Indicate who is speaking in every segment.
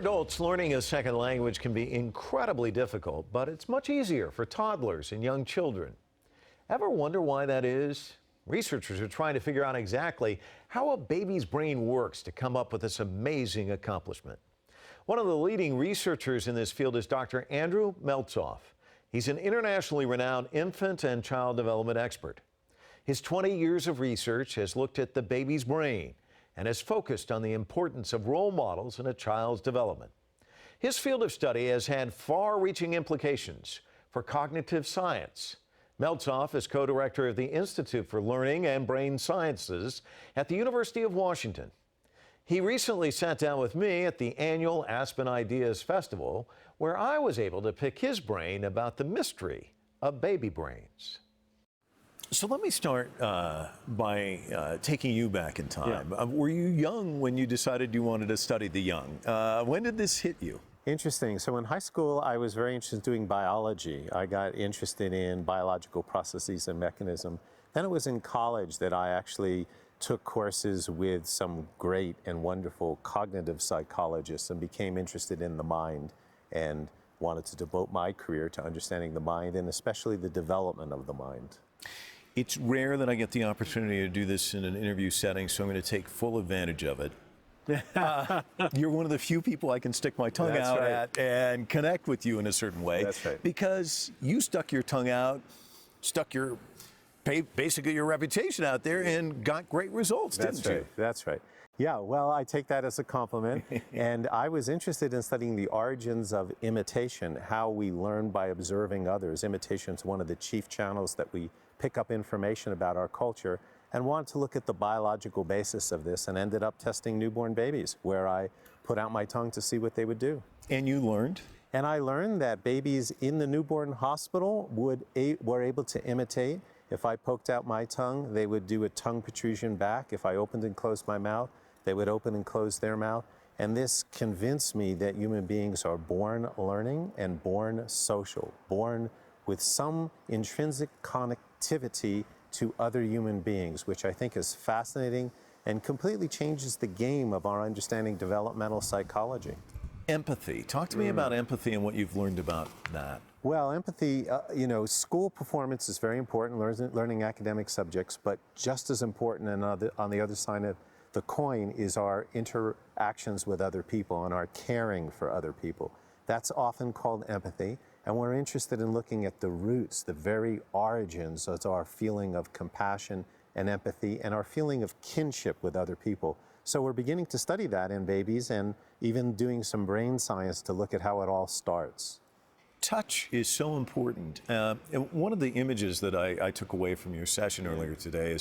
Speaker 1: adults, learning a second language can be incredibly difficult, but it's much easier for toddlers and young children. Ever wonder why that is? Researchers are trying to figure out exactly how a baby's brain works to come up with this amazing accomplishment. One of the leading researchers in this field is Dr. Andrew Meltzoff. He's an internationally renowned infant and child development expert. His 20 years of research has looked at the baby's brain and has focused on the importance of role models in a child's development. His field of study has had far-reaching implications for cognitive science. Meltzoff is co-director of the Institute for Learning and Brain Sciences at the University of Washington. He recently sat down with me at the annual Aspen Ideas Festival, where I was able to pick his brain about the mystery of baby brains. So let me start by taking you back in time.
Speaker 2: Yeah.
Speaker 1: Were you young when you decided you wanted to study the young? When did this hit you?
Speaker 2: Interesting. So in high school, I was very interested in doing biology. I got interested in biological processes and mechanism. Then it was in college that I actually took courses with some great and wonderful cognitive psychologists and became interested in the mind and wanted to devote my career to understanding the mind and especially the development of the mind.
Speaker 1: It's rare that I get the opportunity to do this in an interview setting, so I'm going to take full advantage of it. You're one of the few people I can stick my tongue
Speaker 2: That's
Speaker 1: out
Speaker 2: right.
Speaker 1: at and connect with you in a certain way.
Speaker 2: That's right.
Speaker 1: Because you stuck your tongue out, basically your reputation out there and got great results, didn't you?
Speaker 2: That's right. Yeah, well, I take that as a compliment. And I was interested in studying the origins of imitation, how we learn by observing others. Imitation is one of the chief channels that we pick up information about our culture, and wanted to look at the biological basis of this and ended up testing newborn babies, where I put out my tongue to see what they would do.
Speaker 1: And you learned?
Speaker 2: And I learned that babies in the newborn hospital were able to imitate. If I poked out my tongue, they would do a tongue protrusion back. If I opened and closed my mouth, they would open and close their mouth. And this convinced me that human beings are born learning and born social, born with some intrinsic connectivity to other human beings, which I think is fascinating and completely changes the game of our understanding developmental psychology.
Speaker 1: Empathy. Talk to me about empathy and what you've learned about that.
Speaker 2: Well, empathy, school performance is very important, learning academic subjects, but just as important and on the other side of the coin is our interactions with other people and our caring for other people. That's often called empathy. And we're interested in looking at the roots, the very origins of our feeling of compassion and empathy and our feeling of kinship with other people. So we're beginning to study that in babies and even doing some brain science to look at how it all starts.
Speaker 1: Touch is so important. And one of the images that I took away from your session earlier today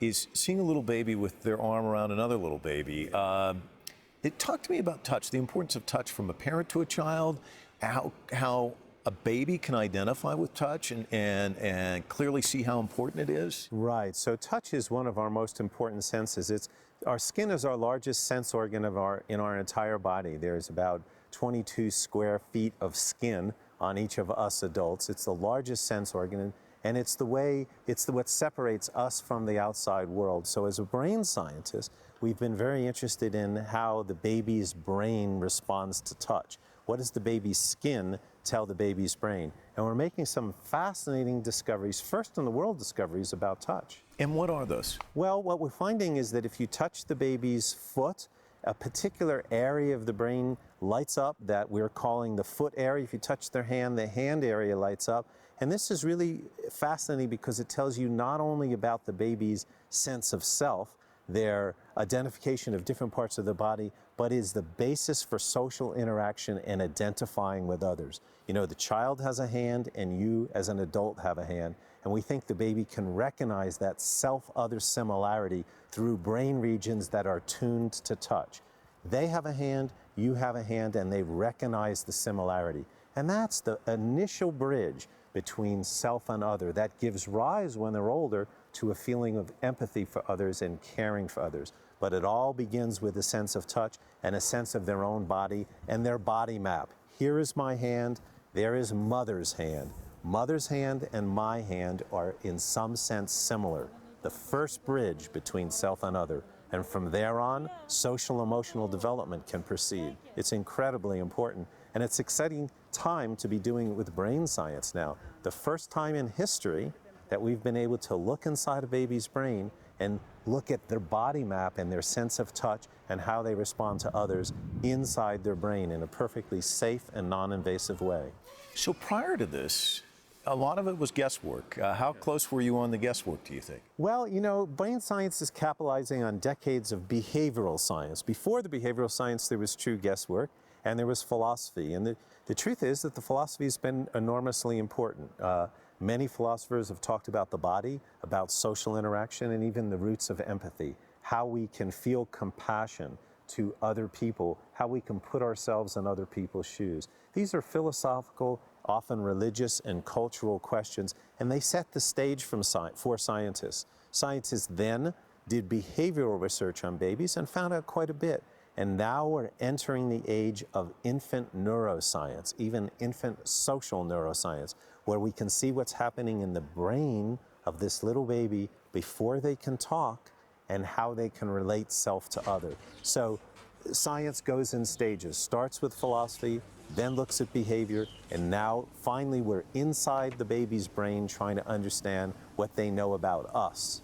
Speaker 1: is seeing a little baby with their arm around another little baby. Talk to me about touch, the importance of touch from a parent to a child, how a baby can identify with touch and clearly see how important it is?
Speaker 2: Right. So touch is one of our most important senses. Our skin is our largest sense organ in our entire body. There's about 22 square feet of skin on each of us adults. It's the largest sense organ, and it's what separates us from the outside world. So as a brain scientist, we've been very interested in how the baby's brain responds to touch. What does the baby's skin tell the baby's brain? And we're making some fascinating discoveries, first in the world discoveries about touch.
Speaker 1: And what are those?
Speaker 2: Well, what we're finding is that if you touch the baby's foot, a particular area of the brain lights up that we're calling the foot area. If you touch their hand, the hand area lights up. And this is really fascinating because it tells you not only about the baby's sense of self, their identification of different parts of the body, but is the basis for social interaction and identifying with others. You know, the child has a hand and you as an adult have a hand, and we think the baby can recognize that self-other similarity through brain regions that are tuned to touch. They have a hand, you have a hand, and they recognize the similarity. And that's the initial bridge between self and other that gives rise, when they're older, to a feeling of empathy for others and caring for others. But it all begins with a sense of touch and a sense of their own body and their body map. Here is my hand, there is mother's hand. Mother's hand and my hand are in some sense similar, the first bridge between self and other. And from there on, social emotional development can proceed. It's incredibly important. And it's an exciting time to be doing it with brain science now. The first time in history that we've been able to look inside a baby's brain and look at their body map and their sense of touch and how they respond to others inside their brain in a perfectly safe and non-invasive way.
Speaker 1: So prior to this, a lot of it was guesswork. How close were you on the guesswork, do you think?
Speaker 2: Well, you know, brain science is capitalizing on decades of behavioral science. Before the behavioral science, there was true guesswork, and there was philosophy. And the truth is that the philosophy has been enormously important. Many philosophers have talked about the body, about social interaction, and even the roots of empathy, how we can feel compassion to other people, how we can put ourselves in other people's shoes. These are philosophical, often religious and cultural questions, and they set the stage for scientists. Scientists then did behavioral research on babies and found out quite a bit. And now we're entering the age of infant neuroscience, even infant social neuroscience, where we can see what's happening in the brain of this little baby before they can talk and how they can relate self to other. So science goes in stages, starts with philosophy, then looks at behavior, and now finally we're inside the baby's brain trying to understand what they know about us.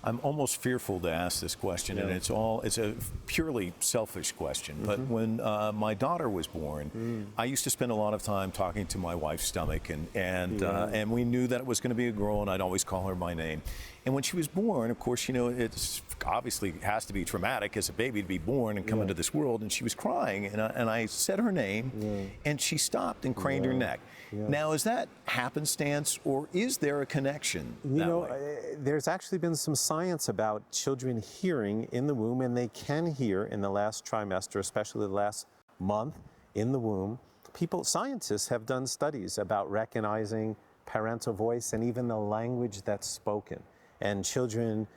Speaker 1: I'm almost fearful to ask this question, and it's a purely selfish question. But when my daughter was born, I used to spend a lot of time talking to my wife's stomach, and we knew that it was going to be a girl, and I'd always call her by name. And when she was born, of course, you know, it's obviously has to be traumatic as a baby to be born and come into this world. And she was crying, and I said her name, and she stopped and craned her neck. Now, is that happenstance, or is there a connection?
Speaker 2: You know, there's actually been some science about children hearing in the womb, and they can hear in the last trimester, especially the last month in the womb. Scientists have done studies about recognizing parental voice and even the language that's spoken. And children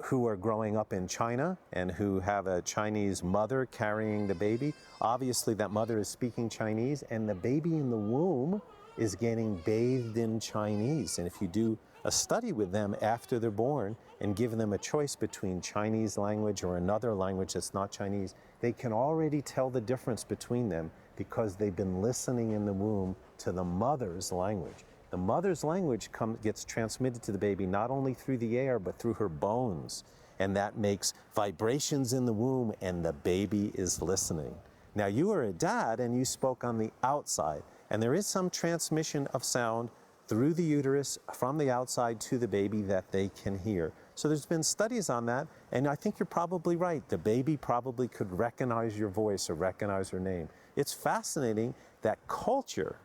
Speaker 2: who are growing up in China and who have a Chinese mother carrying the baby, obviously that mother is speaking Chinese, and the baby in the womb is getting bathed in Chinese. And if you do a study with them after they're born and give them a choice between Chinese language or another language that's not Chinese, they can already tell the difference between them because they've been listening in the womb to the mother's language. The mother's language gets transmitted to the baby not only through the air, but through her bones. And that makes vibrations in the womb, and the baby is listening. Now, you are a dad, and you spoke on the outside. And there is some transmission of sound through the uterus from the outside to the baby that they can hear. So there's been studies on that, and I think you're probably right. The baby probably could recognize your voice or recognize your name. It's fascinating that culture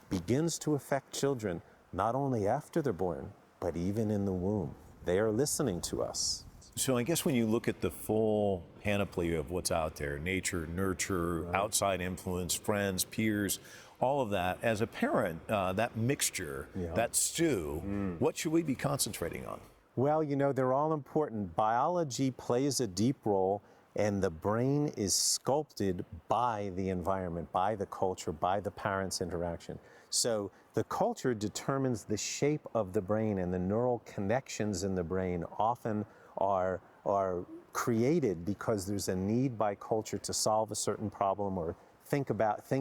Speaker 2: begins to affect children not only after they're born, but even in the womb. They are listening to us.
Speaker 1: So I guess when you look at the full panoply of what's out there, nature, nurture, outside influence, friends, peers, all of that, as a parent, that mixture, that stew, what should we be concentrating on?
Speaker 2: Well, you know, they're all important. Biology plays a deep role, and the brain is sculpted by the environment, by the culture, by the parents' interaction. So the culture determines the shape of the brain, and the neural connections in the brain often are created because there's a need by culture to solve a certain problem or think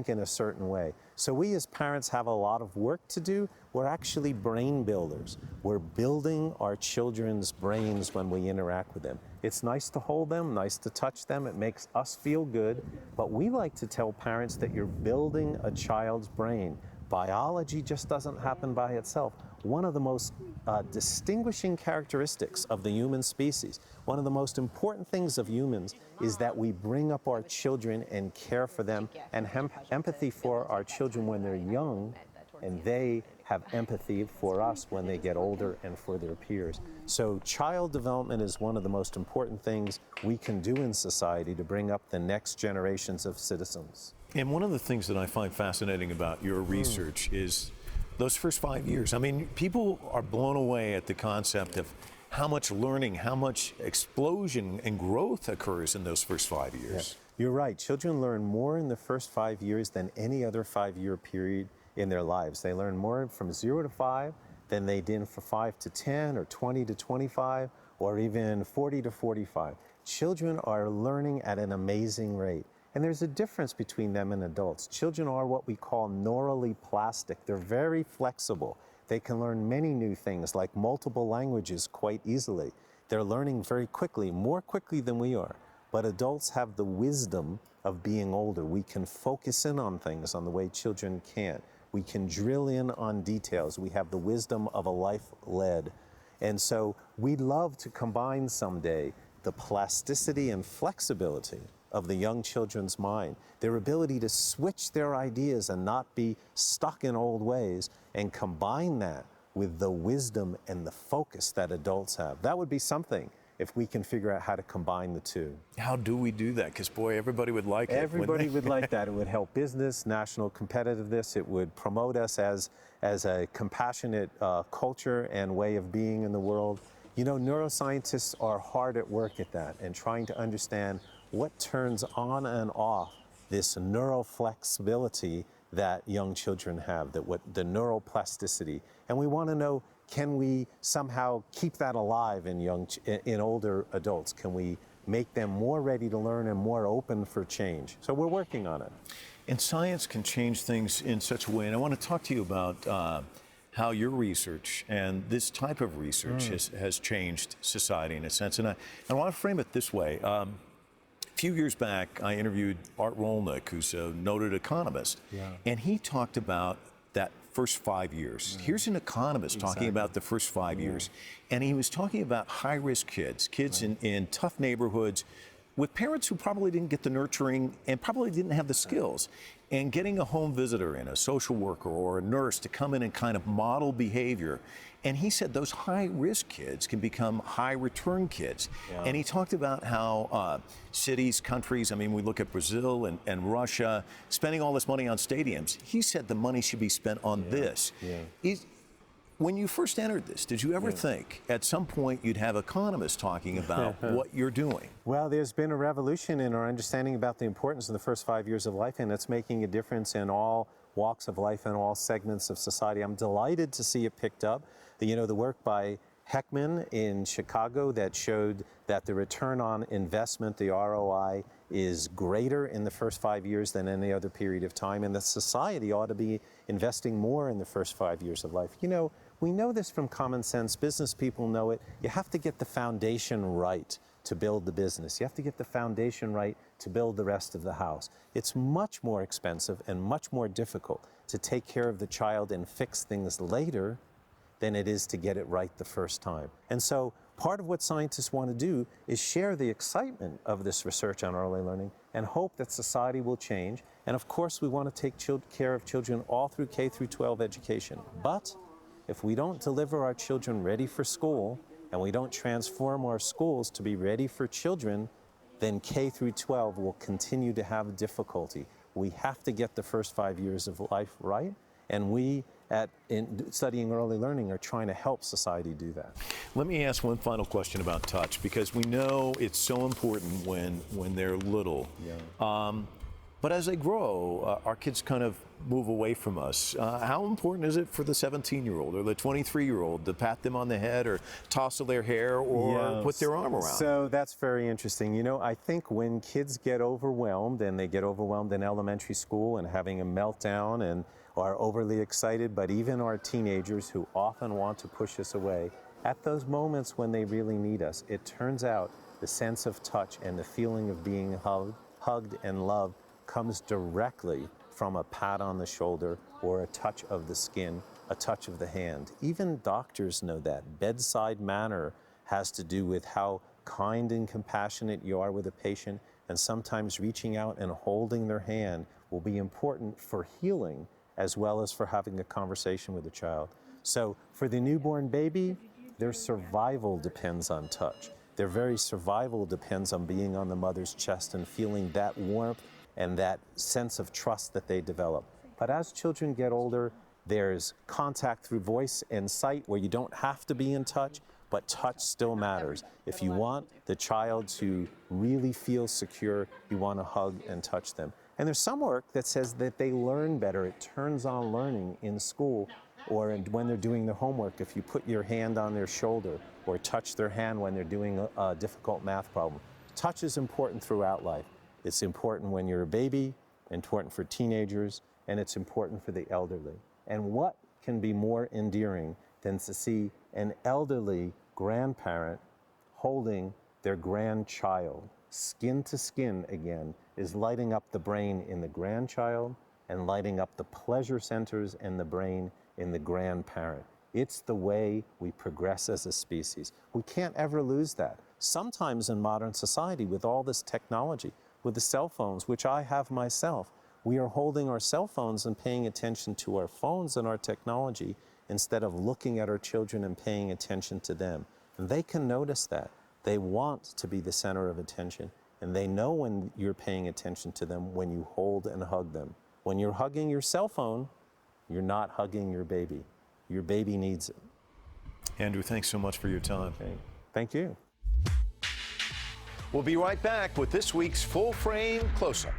Speaker 2: in a certain way. So we as parents have a lot of work to do. We're actually brain builders. We're building our children's brains when we interact with them. It's nice to hold them, nice to touch them. It makes us feel good. But we like to tell parents that you're building a child's brain. Biology just doesn't happen by itself. One of the most distinguishing characteristics of the human species, one of the most important things of humans, is that we bring up our children and care for them and have empathy for our children when they're young, and they have empathy for us when they get older and for their peers. So child development is one of the most important things we can do in society to bring up the next generations of citizens.
Speaker 1: And one of the things that I find fascinating about your research is those first 5 years. I mean, people are blown away at the concept of how much learning, how much explosion and growth occurs in those first 5 years.
Speaker 2: Yeah. You're right. Children learn more in the first 5 years than any other 5-year period in their lives. They learn more from 0 to 5 than they did from 5 to 10 or 20 to 25 or even 40 to 45. Children are learning at an amazing rate. And there's a difference between them and adults. Children are what we call neurally plastic. They're very flexible. They can learn many new things, like multiple languages, quite easily. They're learning very quickly, more quickly than we are. But adults have the wisdom of being older. We can focus in on things on the way children can't. We can drill in on details. We have the wisdom of a life led. And so we'd love to combine someday the plasticity and flexibility of the young children's mind, their ability to switch their ideas and not be stuck in old ways, and combine that with the wisdom and the focus that adults have. That would be something if we can figure out how to combine the two.
Speaker 1: How do we do that? Because, boy, everybody would like it.
Speaker 2: Everybody would like that. It would help business, national competitiveness. It would promote us as a compassionate culture and way of being in the world. You know, neuroscientists are hard at work at that and trying to understand what turns on and off this neuroflexibility that young children have, the neuroplasticity. And we want to know, can we somehow keep that alive in older adults? Can we make them more ready to learn and more open for change? So we're working on it.
Speaker 1: And science can change things in such a way. And I want to talk to you about how your research and this type of research has changed society in a sense. And I want to frame it this way. A few years back, I interviewed Art Rolnick, who's a noted economist, and he talked about that first 5 years. Here's an economist talking about the first 5 years, and he was talking about high-risk kids in tough neighborhoods with parents who probably didn't get the nurturing and probably didn't have the skills. And getting a home visitor and a social worker or a nurse to come in and kind of model behavior. And he said those high-risk kids can become high-return kids. And he talked about how cities, countries, I mean, we look at Brazil and Russia, spending all this money on stadiums. He said the money should be spent on this. When you first entered this, did you ever think at some point you'd have economists talking about what you're doing?
Speaker 2: Well, there's been a revolution in our understanding about the importance of the first 5 years of life, and it's making a difference in all walks of life and all segments of society. I'm delighted to see it picked up. The work by Heckman in Chicago that showed that the return on investment, the ROI, is greater in the first 5 years than any other period of time, and that society ought to be investing more in the first 5 years of life. We know this from common sense. Business people know it. You have to get the foundation right to build the business. You have to get the foundation right to build the rest of the house. It's much more expensive and much more difficult to take care of the child and fix things later than it is to get it right the first time. And so part of what scientists want to do is share the excitement of this research on early learning and hope that society will change. And of course, we want to take care of children all through K through 12 education. But if we don't deliver our children ready for school, and we don't transform our schools to be ready for children, then K through 12 will continue to have difficulty. We have to get the first 5 years of life right, and we in studying early learning are trying to help society do that.
Speaker 1: Let me ask one final question about touch, because we know it's so important when they're little. But as they grow, our kids kind of move away from us. How important is it for the 17-year-old or the 23-year-old to pat them on the head or tousle their hair or put their arm around?
Speaker 2: So that's very interesting. I think when kids get overwhelmed, and they get overwhelmed in elementary school and having a meltdown and are overly excited, but even our teenagers who often want to push us away, at those moments when they really need us, it turns out the sense of touch and the feeling of being hugged and loved comes directly from a pat on the shoulder or a touch of the skin, a touch of the hand. Even doctors know that. Bedside manner has to do with how kind and compassionate you are with a patient, and sometimes reaching out and holding their hand will be important for healing as well as for having a conversation with the child. So for the newborn baby, their survival depends on touch. Their very survival depends on being on the mother's chest and feeling that warmth and that sense of trust that they develop. But as children get older, there's contact through voice and sight where you don't have to be in touch, but touch still matters. If you want the child to really feel secure, you want to hug and touch them. And there's some work that says that they learn better. It turns on learning in school or when they're doing their homework, if you put your hand on their shoulder or touch their hand when they're doing a difficult math problem. Touch is important throughout life. It's important when you're a baby, important for teenagers, and it's important for the elderly. And what can be more endearing than to see an elderly grandparent holding their grandchild? Skin to skin again is lighting up the brain in the grandchild and lighting up the pleasure centers in the brain in the grandparent. It's the way we progress as a species. We can't ever lose that. Sometimes in modern society, with all this technology, with the cell phones, which I have myself, we are holding our cell phones and paying attention to our phones and our technology instead of looking at our children and paying attention to them. And they can notice that. They want to be the center of attention, and they know when you're paying attention to them when you hold and hug them. When you're hugging your cell phone, you're not hugging your baby. Your baby needs it.
Speaker 1: Andrew, thanks so much for your time.
Speaker 2: Okay. Thank you.
Speaker 1: We'll be right back with this week's Full Frame Close-Up.